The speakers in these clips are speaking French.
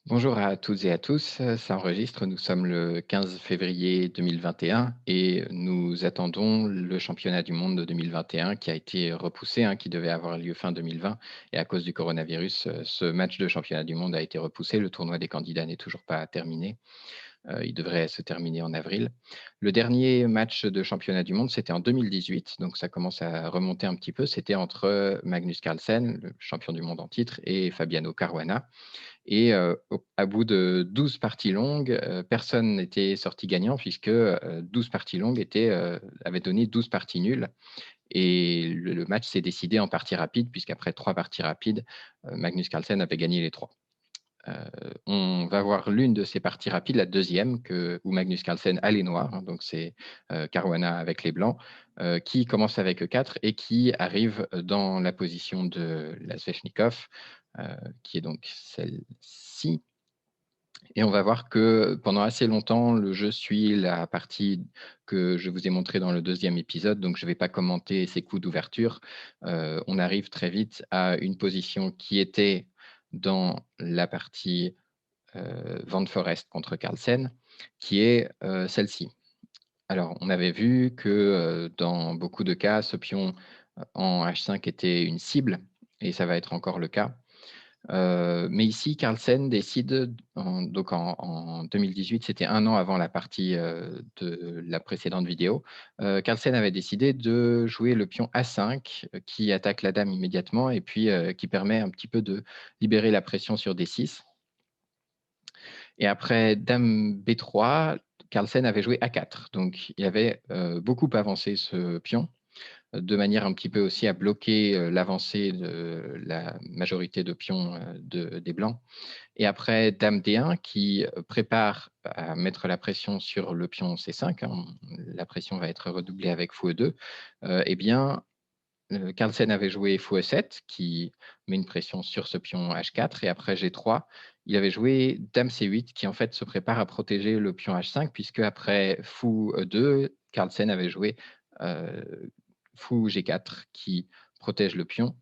Bonjour à toutes et à tous, ça enregistre. Nous sommes le 15 février 2021 et nous attendons le championnat du monde de 2021 qui a été repoussé, hein, qui devait avoir lieu fin 2020 et à cause du coronavirus, ce match de championnat du monde a été repoussé. Le tournoi des candidats n'est toujours pas terminé. Il devrait se terminer en avril. Le dernier match de championnat du monde, c'était en 2018, donc ça commence à remonter un petit peu. C'était entre Magnus Carlsen, le champion du monde en titre, et Fabiano Caruana. Et au à bout de 12 parties longues, personne n'était sorti gagnant puisque, 12 parties longues avaient donné 12 parties nulles et le match s'est décidé en parties rapides puisqu'après 3 parties rapides, Magnus Carlsen avait gagné les 3. On va voir l'une de ces parties rapides, la deuxième où Magnus Carlsen a les noirs, hein, donc c'est, Caruana avec les blancs, qui commence avec E4 et qui arrive dans la position de la Svechnikov, heu, qui est donc celle-ci. Et on va voir que pendant assez longtemps, le jeu suit la partie que je vous ai montrée dans le deuxième épisode, donc je ne vais pas commenter ces coups d'ouverture. On arrive très vite à une position qui était dans la partie, Van Foreest contre Carlsen, qui est, celle-ci. Alors, on avait vu que, dans beaucoup de cas, ce pion, en H5 était une cible et ça va être encore le cas. Mais ici, Carlsen décide en 2018, c'était un an avant la partie, de la précédente vidéo. Carlsen avait décidé de jouer le pion A5, qui attaque la dame immédiatement et puis, qui permet un petit peu de libérer la pression sur D6 et après dame B3, Carlsen avait joué A4. Donc il avait, beaucoup avancé ce pion de manière un petit peu aussi à bloquer, l'avancée de la majorité de pions, des blancs et après dame D1 qui, prépare à mettre la pression sur le pion C5, hein, la pression va être redoublée avec fou E2, et bien, Carlsen avait joué fou E7 qui met une pression sur ce pion H4 et après G3, il avait joué dame C8 qui en fait se prépare à protéger le pion H5 puisque après fou E2, Carlsen avait joué, fou G4 qui protège le pion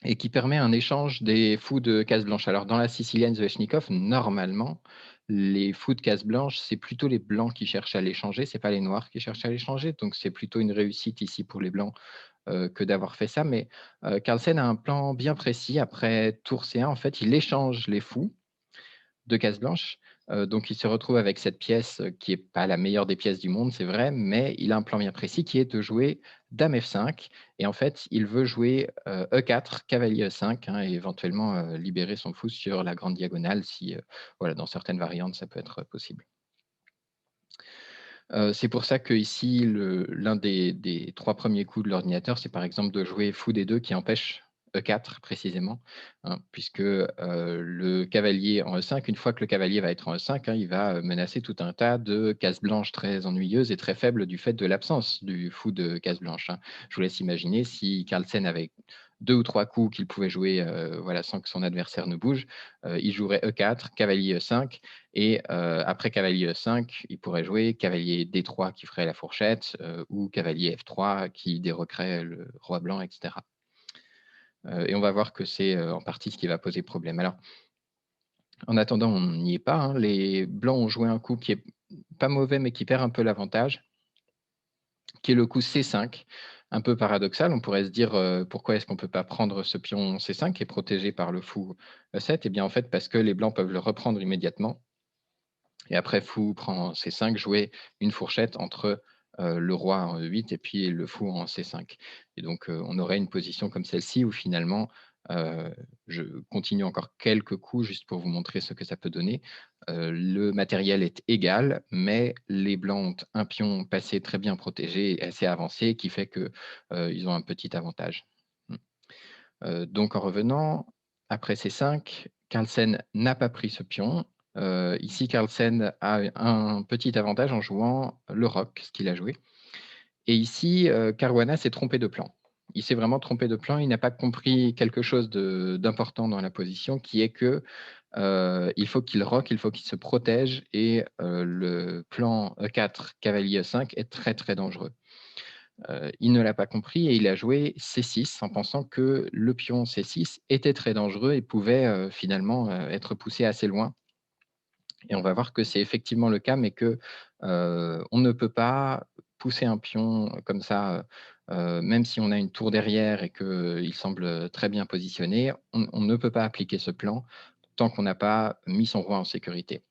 et qui permet un échange des fous de case blanche. Alors dans la sicilienne Svechnikov, normalement, les fous de case blanche, c'est plutôt les blancs qui cherchent à l'échanger, c'est pas les noirs qui cherchent à l'échanger, donc c'est plutôt une réussite ici pour les blancs, que d'avoir fait ça. Mais, Carlsen a un plan bien précis. Après tour C1, en fait, il échange les fous de cases blanches. Donc il se retrouve avec cette pièce, qui est pas la meilleure des pièces du monde, c'est vrai, mais il a un plan bien précis qui est de jouer dame F5 et en fait, il veut jouer, E4, cavalier E5, hein, et éventuellement, libérer son fou sur la grande diagonale si, voilà, dans certaines variantes, ça peut être possible. C'est pour ça qu'ici, l'un des 3 premiers coups de l'ordinateur, c'est par exemple de jouer fou D2 qui empêche E4 précisément, hein, puisque, le cavalier en E5, une fois que le cavalier va être en E5, hein, il va, menacer tout un tas de cases blanches très ennuyeuses et très faibles du fait de l'absence du fou de case blanche, hein. Je vous laisse imaginer si Carlsen avait 2 ou 3 coups qu'il pouvait jouer, voilà, sans que son adversaire ne bouge, il jouerait E4, cavalier E5 et après cavalier E5, il pourrait jouer cavalier D3 qui ferait la fourchette, ou cavalier F3 qui déroquerait le roi blanc et cetera. Et on va voir que c'est, en partie ce qui va poser problème. Alors, en attendant, on n'y est pas, hein. Les blancs ont joué un coup qui est pas mauvais, mais qui perd un peu l'avantage, qui est le coup C5. Un peu paradoxal, on pourrait se dire, pourquoi est-ce qu'on ne peut pas prendre ce pion C5 qui est protégé par le fou E7? Eh bien, en fait, parce que les blancs peuvent le reprendre immédiatement et après fou prend C5, jouer une fourchette entre, le roi en E8 et puis le fou en C5 et donc, on aurait une position comme celle-ci où finalement, je continue encore quelques coups juste pour vous montrer ce que ça peut donner. Le matériel est égal, mais les blancs ont un pion passé très bien protégé et assez avancé qui fait que, ils ont un petit avantage. Mmh. Donc en revenant, après C5, Carlsen n'a pas pris ce pion. Ici, Carlsen a un petit avantage en jouant le roc, ce qu'il a joué. Et ici, Caruana s'est trompé de plan. Il s'est vraiment trompé de plan. Il n'a pas compris quelque chose d'important dans la position, qui est que, il faut qu'il roque, il faut qu'il se protège et le plan E4 cavalier E5 est très, très dangereux. Il ne l'a pas compris et il a joué C6 en pensant que le pion C6 était très dangereux et pouvait, finalement, être poussé assez loin. Et on va voir que c'est effectivement le cas, mais que, on ne peut pas pousser un pion comme ça, même si on a une tour derrière et qu'il semble, très bien positionné, on ne peut pas appliquer ce plan tant qu'on n'a pas mis son roi en sécurité.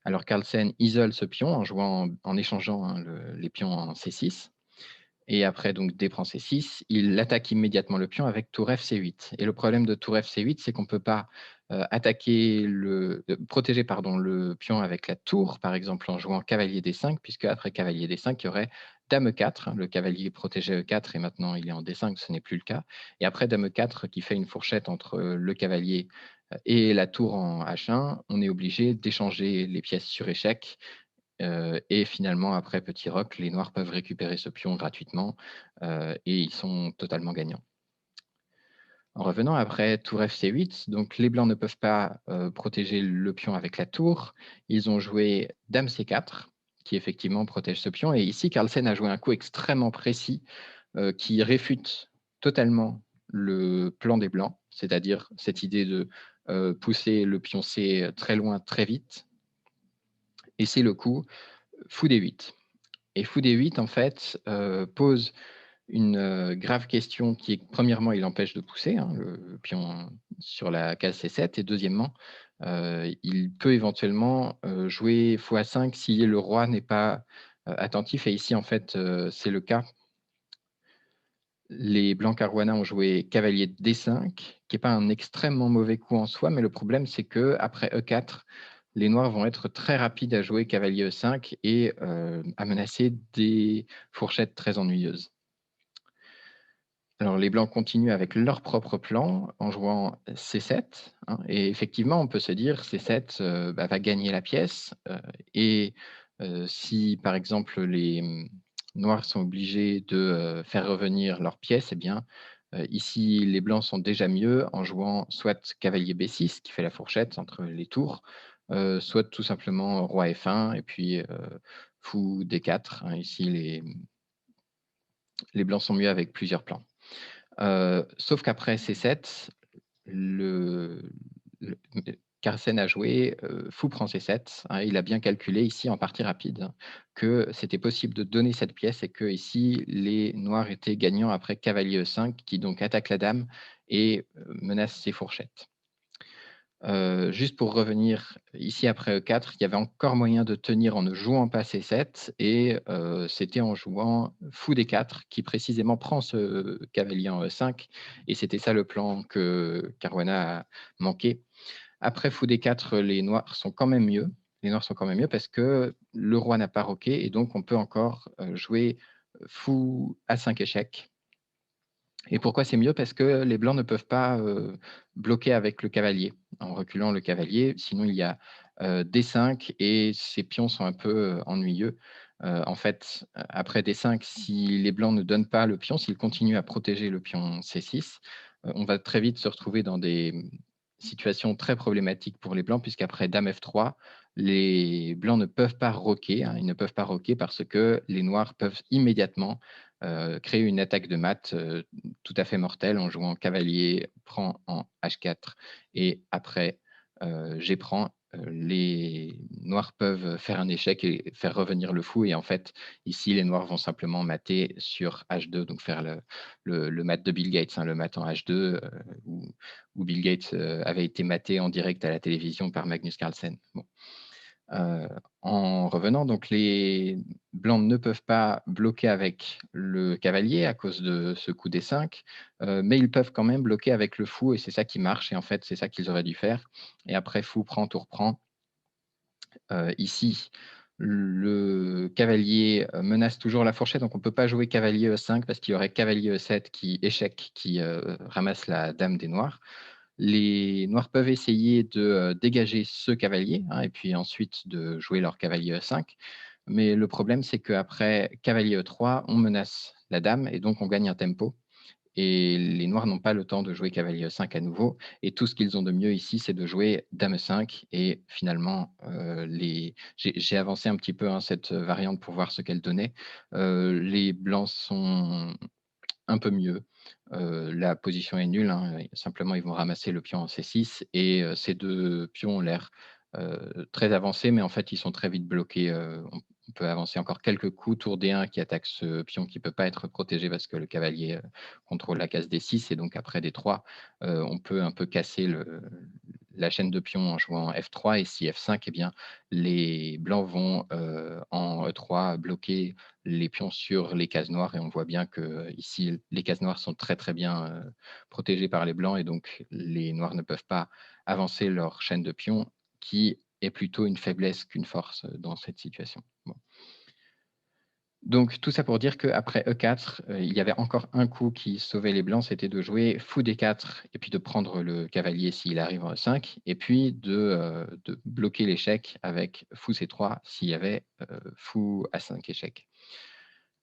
Alors Carlsen isole ce pion en jouant en échangeant, hein, les pions en C6 et après donc D prend C6, il attaque immédiatement le pion avec tour F C8 et le problème de tour F C8, c'est qu'on ne peut pas, protéger pardon, le pion avec la tour, par exemple en jouant cavalier D5 puisque après cavalier D5, il y aurait dame E4, hein, le cavalier protégé E4 et maintenant il est en D5, ce n'est plus le cas et après dame E4 qui fait une fourchette entre, le cavalier, et la tour en H1, on est obligé d'échanger les pièces sur échec. Et finalement, après petit roc, les noirs peuvent récupérer ce pion gratuitement, et ils sont totalement gagnants. En revenant après tour F C8, donc les blancs ne peuvent pas, protéger le pion avec la tour. Ils ont joué dame C4, qui effectivement protège ce pion et ici Carlsen a joué un coup extrêmement précis, qui réfute totalement le plan des blancs, c'est-à-dire cette idée de, pousser le pion C très loin, très vite et c'est le coup fou D8. Et fou D8, en fait, pose une, grave question qui est premièrement, il empêche de pousser, hein, le pion sur la case C7 et deuxièmement, il peut éventuellement, jouer fou A5 si le roi n'est pas, attentif et ici, en fait, c'est le cas. Les blancs carouana ont joué cavalier D5, qui est pas un extrêmement mauvais coup en soi, mais le problème, c'est qu'après E4, les noirs vont être très rapides à jouer cavalier E5 et à menacer des fourchettes très ennuyeuses. Alors les blancs continuent avec leur propre plan en jouant C7, hein, et effectivement, on peut se dire C7, va gagner la pièce, et si par exemple les, noirs sont obligés de, faire revenir leur pièce, eh bien, ici les blancs sont déjà mieux en jouant soit cavalier B6 qui fait la fourchette entre les tours, soit tout simplement roi F1 et puis, fou D4, hein. Ici les blancs sont mieux avec plusieurs plans. Sauf qu'après C7, le le Carlsen a joué, fou prend C7, hein, il a bien calculé ici en partie rapide, hein, que c'était possible de donner cette pièce et que ici les noirs étaient gagnants après cavalier E5 qui donc attaque la dame et menace ses fourchettes. Juste pour revenir ici après E4, il y avait encore moyen de tenir en ne jouant pas C7 et c'était en jouant fou D4 qui précisément prend ce cavalier en E5 et c'était ça le plan que Caruana a manqué. Après fou D4, les noirs sont quand même mieux. Les noirs sont quand même mieux parce que le roi n'a pas roqué et donc on peut encore, jouer fou A5 échec et pourquoi c'est mieux? Parce que les blancs ne peuvent pas, bloquer avec le cavalier, en reculant le cavalier. Sinon il y a, D5 et ces pions sont un peu, ennuyeux. En fait, après D5, si les blancs ne donnent pas le pion, s'ils continuent à protéger le pion C6, on va très vite se retrouver dans des, situations très problématiques pour les blancs puisqu'après dame F3, les blancs ne peuvent pas roquer, hein. Ils ne peuvent pas roquer parce que les noirs peuvent immédiatement, créer une attaque de mat, tout à fait mortelle en jouant cavalier prend en H4 et après, G prend, les noirs peuvent faire un échec et faire revenir le fou et en fait, ici, les noirs vont simplement mater sur H2, donc faire le mat de Bill Gates, hein, le mat en H2, où Bill Gates, avait été maté en direct à la télévision par Magnus Carlsen. Bon. Heu, En revenant, donc les blancs ne peuvent pas bloquer avec le cavalier à cause de ce coup D5, mais ils peuvent quand même bloquer avec le fou et c'est ça qui marche et en fait, c'est ça qu'ils auraient dû faire et après fou prend, tour prend. Ici, le cavalier, menace toujours la fourchette, donc on ne peut pas jouer cavalier E5 parce qu'il y aurait cavalier E7 qui échec, qui, ramasse la dame des noirs. Les noirs peuvent essayer de, dégager ce cavalier, hein, et puis ensuite de jouer leur cavalier E5. Mais le problème, c'est qu'après cavalier E3, on menace la dame et donc on gagne un tempo et les noirs n'ont pas le temps de jouer cavalier E5 à nouveau et tout ce qu'ils ont de mieux ici, c'est de jouer dame E5 et finalement, les j'ai avancé un petit peu, hein, cette variante pour voir ce qu'elle donnait. Les blancs sont un peu mieux. La position est nulle, hein, simplement ils vont ramasser le pion en C6 et ces 2 pions ont l'air, très avancés, mais en fait ils sont très vite bloqués, on peut avancer encore quelques coups, tour D1 qui attaque ce pion qui ne peut pas être protégé parce que le cavalier, contrôle la case D6 et donc après D3, on peut un peu casser la chaîne de pions en jouant F3 et si F5, eh bien les blancs vont, en E3 bloquer les pions sur les cases noires et on voit bien que ici les cases noires sont très, très bien, protégées par les blancs et donc les noirs ne peuvent pas avancer leur chaîne de pions qui est plutôt une faiblesse qu'une force, dans cette situation. Bon. Donc tout ça pour dire qu'après E4, il y avait encore un coup qui sauvait les blancs, c'était de jouer fou D4 et puis de prendre le cavalier s'il arrive en E5 et puis de bloquer l'échec avec fou C3 s'il y avait, fou A5 échec.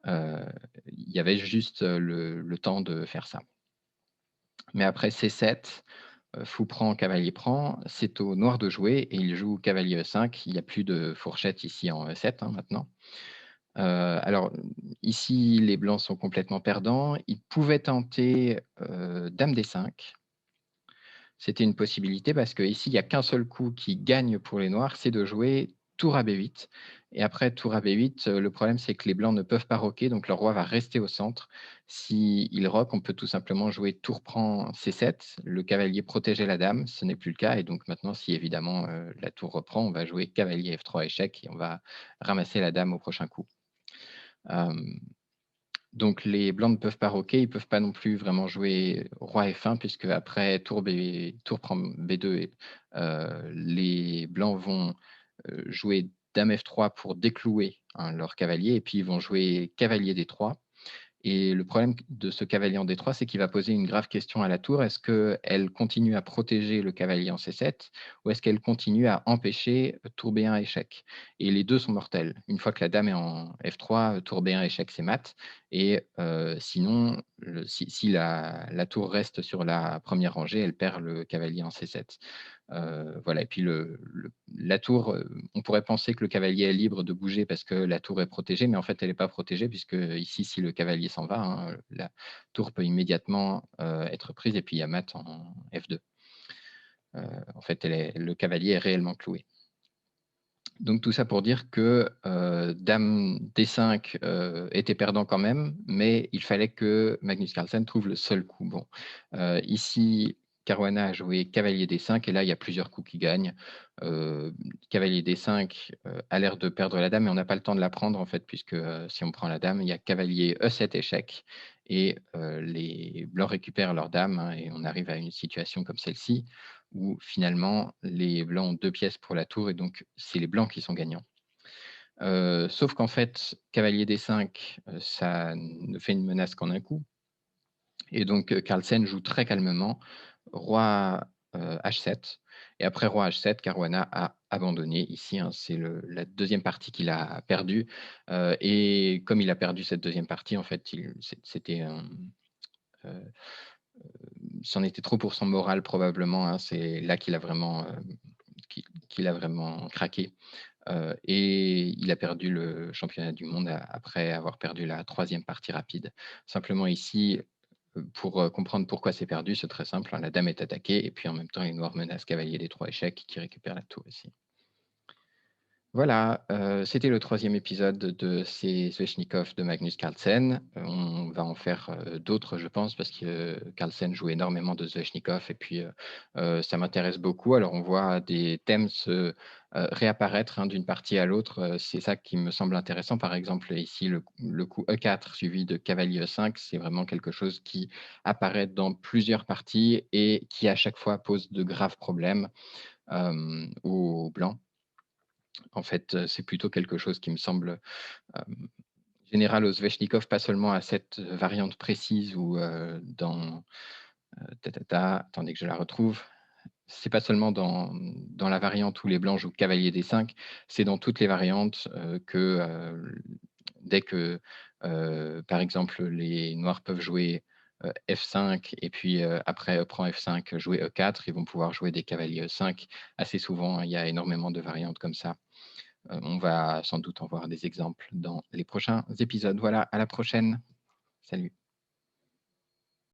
Il y avait juste, le temps de faire ça. Mais après C7, fou prend, cavalier prend, c'est au noir de jouer et il joue cavalier E5. Il n'y a plus de fourchette ici en E7, hein, maintenant. Alors, ici, les blancs sont complètement perdants. Ils pouvaient tenter, dame D5. C'était une possibilité parce qu'ici, il n'y a qu'un seul coup qui gagne pour les noirs, c'est de jouer tour à B8 et après tour à B8, le problème, c'est que les blancs ne peuvent pas roquer, donc leur roi va rester au centre. S'il roque, on peut tout simplement jouer tour prend C7, le cavalier protégeait la dame, ce n'est plus le cas et donc maintenant, si évidemment, la tour reprend, on va jouer cavalier F3 échec et on va ramasser la dame au prochain coup. Hem Donc les blancs ne peuvent pas roquer, ils peuvent pas non plus vraiment jouer roi F1 puisque après tour prend B2 et les blancs vont, jouer dame F3 pour déclouer, hein, leur cavalier et puis ils vont jouer cavalier D3 et le problème de ce cavalier en D3, c'est qu'il va poser une grave question à la tour. Est-ce qu'elle continue à protéger le cavalier en C7 ou est-ce qu'elle continue à empêcher tour B1 échec? Et les 2 sont mortels. Une fois que la dame est en F3, tour B1 échec, c'est mat et sinon, si la tour reste sur la première rangée, elle perd le cavalier en C7. Voilà et puis la tour, on pourrait penser que le cavalier est libre de bouger parce que la tour est protégée, mais en fait, elle n'est pas protégée puisque ici, si le cavalier s'en va, hein, la tour peut immédiatement, être prise et puis il y a mat en F2. En fait, le cavalier est réellement cloué. Donc tout ça pour dire que, dame D5, était perdant quand même, mais il fallait que Magnus Carlsen trouve le seul coup bon. Ici, Caruana a joué cavalier D5 et là, il y a plusieurs coups qui gagnent. Heu, Cavalier D5, a l'air de perdre la dame, mais on n'a pas le temps de la prendre en fait puisque, si on prend la dame, il y a cavalier E7 échec et les blancs récupèrent leur dame, hein, et on arrive à une situation comme celle-ci où finalement les blancs ont 2 pièces pour la tour et donc c'est les blancs qui sont gagnants. Sauf qu'en fait, cavalier D5, ça ne fait une menace qu'en un coup et donc Carlsen joue très calmement roi, H7 et après roi H7, Caruana a abandonné ici, hein, c'est la deuxième partie qu'il a perdue, et comme il a perdu cette deuxième partie, en fait, c'était un, heu, c'en était trop pour son moral probablement, hein. C'est là qu'il a vraiment, qu'il a vraiment craqué, et il a perdu le championnat du monde après avoir perdu la troisième partie rapide. Simplement ici, pour, comprendre pourquoi c'est perdu, c'est très simple, hein, la dame est attaquée et puis en même temps les noirs menacent cavalier D3 échec qui récupère la tour ici. Voilà, c'était le troisième épisode de ces Sveshnikov de Magnus Carlsen. On va en faire, d'autres, je pense, parce que Carlsen joue énormément de Sveshnikov et puis, ça m'intéresse beaucoup. Alors on voit des thèmes se, réapparaître, hein, d'une partie à l'autre, c'est ça qui me semble intéressant. Par exemple, ici, le coup E4 suivi de cavalier E5, c'est vraiment quelque chose qui apparaît dans plusieurs parties et qui, à chaque fois, pose de graves problèmes, aux blancs. En fait, c'est plutôt quelque chose qui me semble, hem, général aux Sveshnikov, pas seulement à cette variante précise ou, dans, attendez que je la retrouve. C'est pas seulement dans la variante où les blancs jouent cavalier D5, c'est dans toutes les variantes, dès que, par exemple, les noirs peuvent jouer, F5 et puis, après prend F5, jouer E4, ils vont pouvoir jouer des cavaliers E5 assez souvent, hein. Il y a énormément de variantes comme ça. On va sans doute en voir des exemples dans les prochains épisodes. Voilà, à la prochaine. Salut.